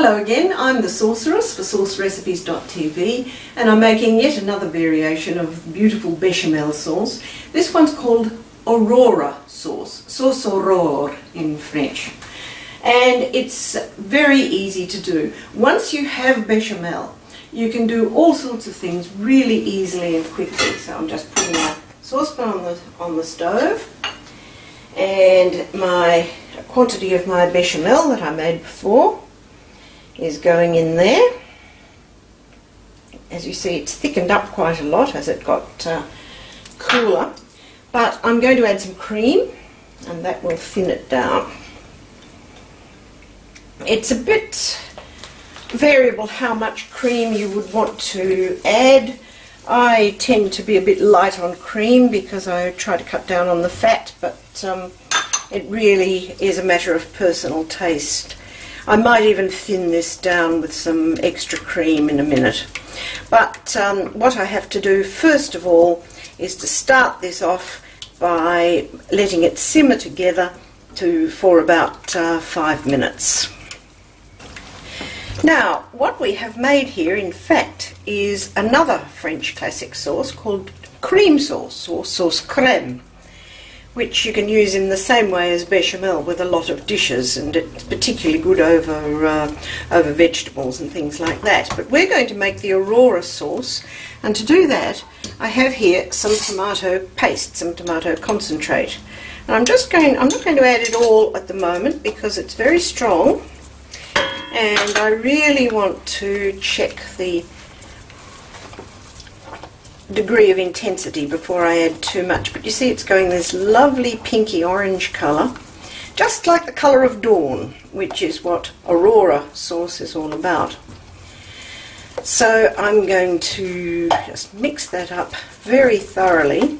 Hello again, I'm the Sorceress for saucerecipes.tv and I'm making yet another variation of beautiful bechamel sauce. This one's called Aurora sauce, sauce Aurore in French. And it's very easy to do. Once you have bechamel, you can do all sorts of things really easily and quickly. So I'm just putting my saucepan on the stove, and my quantity of my bechamel that I made before is going in there. As you see, it's thickened up quite a lot as it got cooler, but I'm going to add some cream and that will thin it down. It's a bit variable how much cream you would want to add. I tend to be a bit light on cream because I try to cut down on the fat, but it really is a matter of personal taste. I might even thin this down with some extra cream in a minute. But what I have to do first of all is to start this off by letting it simmer together for about 5 minutes. Now, what we have made here, in fact, is another French classic sauce called cream sauce, or sauce crème, which you can use in the same way as bechamel with a lot of dishes, and it's particularly good over vegetables and things like that. But we're going to make the Aurora sauce, and to do that I have here some tomato paste, some tomato concentrate. And I'm not going to add it all at the moment because it's very strong, and I really want to check the degree of intensity before I add too much. But you see it's going this lovely pinky orange colour, just like the colour of dawn, which is what Aurora sauce is all about. So I'm going to just mix that up very thoroughly,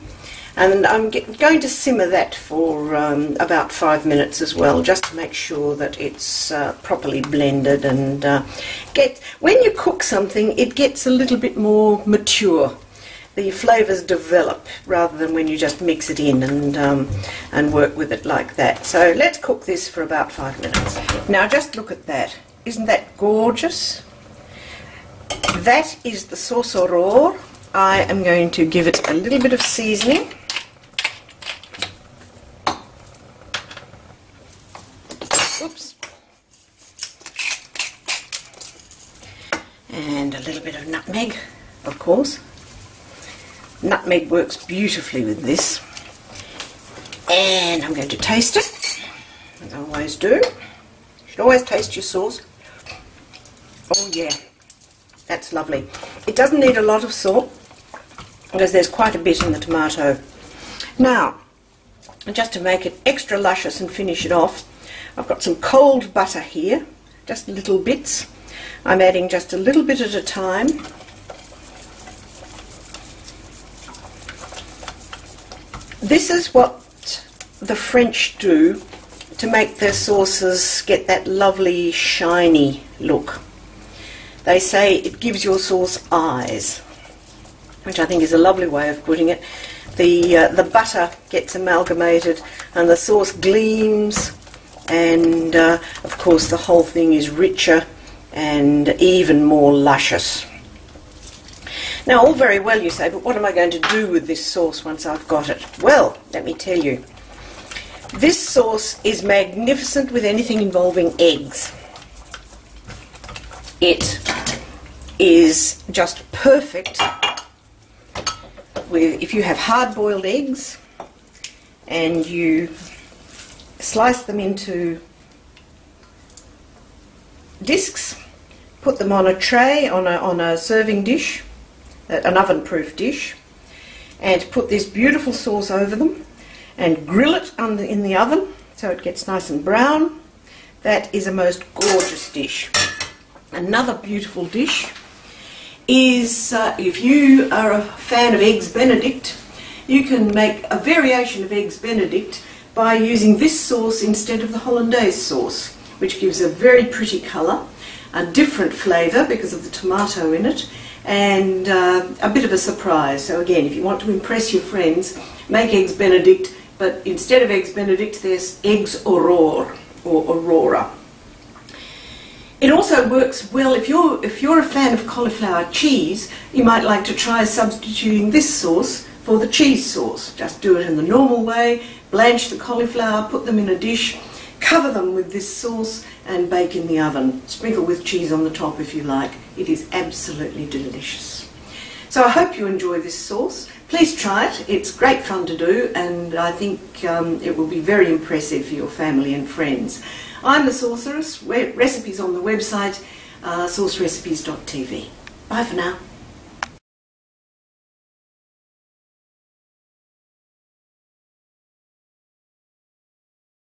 and I'm going to simmer that for about 5 minutes as well, just to make sure that it's properly blended. And when you cook something, it gets a little bit more mature. The flavours develop rather than when you just mix it in and work with it like that. So let's cook this for about 5 minutes. Now just look at that. Isn't that gorgeous? That is the sauce Aurore. I am going to give it a little bit of seasoning. Oops. And a little bit of nutmeg, of course. Nutmeg works beautifully with this. And I'm going to taste it, as I always do. You should always taste your sauce. Oh yeah, that's lovely. It doesn't need a lot of salt because there's quite a bit in the tomato. Now, just to make it extra luscious and finish it off, I've got some cold butter here, just little bits. I'm adding just a little bit at a time. This is what the French do to make their sauces get that lovely shiny look. They say it gives your sauce eyes, which I think is a lovely way of putting it. The butter gets amalgamated and the sauce gleams, and of course the whole thing is richer and even more luscious. Now, all very well, you say, but what am I going to do with this sauce once I've got it? Well, let me tell you. This sauce is magnificent with anything involving eggs. It is just perfect with if you have hard-boiled eggs and you slice them into discs, put them on a tray, on a serving dish, an oven-proof dish, and put this beautiful sauce over them and grill it in the oven so it gets nice and brown. That is a most gorgeous dish. Another beautiful dish is, if you are a fan of Eggs Benedict, you can make a variation of Eggs Benedict by using this sauce instead of the Hollandaise sauce, which gives a very pretty colour, a different flavour because of the tomato in it, and a bit of a surprise. So again, if you want to impress your friends, make Eggs Benedict, but instead of Eggs Benedict there's Eggs Aurore or Aurora. It also works well if you're a fan of cauliflower cheese. You might like to try substituting this sauce for the cheese sauce. Just do it in the normal way, blanch the cauliflower, put them in a dish, cover them with this sauce and bake in the oven. Sprinkle with cheese on the top if you like. It is absolutely delicious. So I hope you enjoy this sauce. Please try it. It's great fun to do, and I think it will be very impressive for your family and friends. I'm the Sorceress. Recipes on the website saucerecipes.tv. Bye for now.